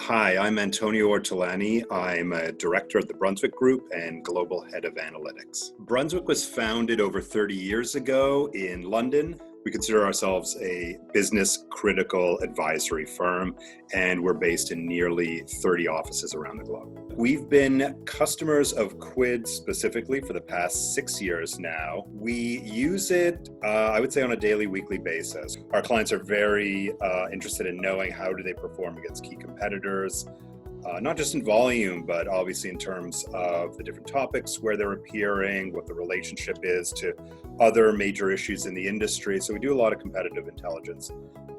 Hi, I'm Antonio Ortolani. I'm a director of the Brunswick Group and global head of analytics. Brunswick was founded over 30 years ago in London. We consider ourselves a business critical advisory firm, and we're based in nearly 30 offices around the globe. We've been customers of Quid specifically for the past 6 years now. We use it, I would say, on a daily, weekly basis. Our clients are very interested in knowing how do they perform against key competitors, not just in volume, but obviously in terms of the different topics where they're appearing, what the relationship is to other major issues in the industry. So we do a lot of competitive intelligence.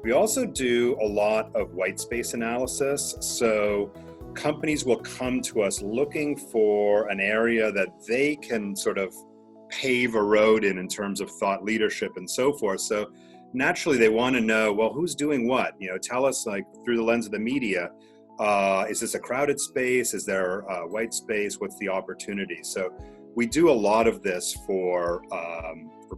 We also do a lot of whitespace analysis. So companies will come to us looking for an area that they can sort of pave a road in terms of thought leadership and so forth. So naturally they want to know, well, who's doing what? Tell us, like, through the lens of the media, is this a crowded space? Is there a white space? What's the opportunity? So we do a lot of this for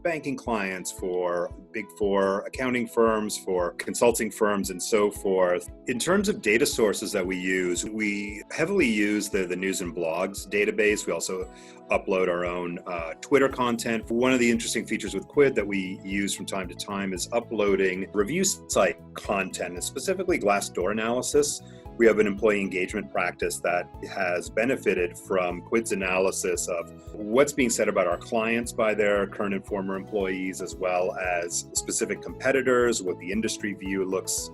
banking clients, for big four accounting firms, for consulting firms, and so forth. In terms of data sources that we heavily use the news and blogs database. We also upload our own Twitter content. One of the interesting features with Quid that we use from time to time is uploading review site content, and specifically Glassdoor analysis. We have an employee engagement practice that has benefited from Quid's analysis of what's being said about our clients by their current and former employees, as well as specific competitors, what the industry view looks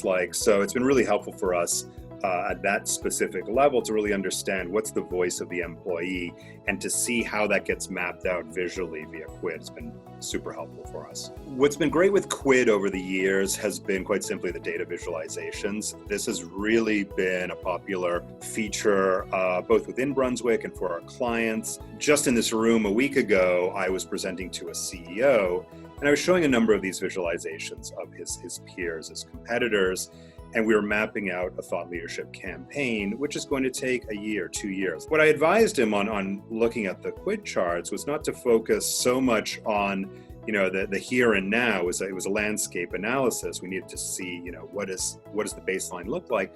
like. So it's been really helpful for us at that specific level to really understand what's the voice of the employee and to see how that gets mapped out visually via Quid. It's been super helpful for us. What's been great with Quid over the years has been quite simply the data visualizations. This has really been a popular feature both within Brunswick and for our clients. Just in this room a week ago, I was presenting to a CEO and I was showing a number of these visualizations of his peers, his competitors, and we were mapping out a thought leadership campaign, which is going to take a year, 2 years. What I advised him on looking at the Quid charts was not to focus so much on the here and now. It was a landscape analysis. We needed to see what does the baseline look like,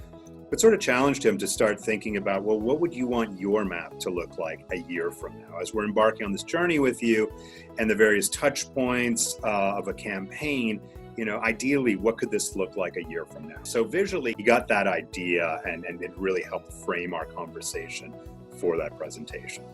but sort of challenged him to start thinking about, well, what would you want your map to look like a year from now as we're embarking on this journey with you and the various touch points of a campaign. Ideally, what could this look like a year from now? So visually, he got that idea and it really helped frame our conversation for that presentation.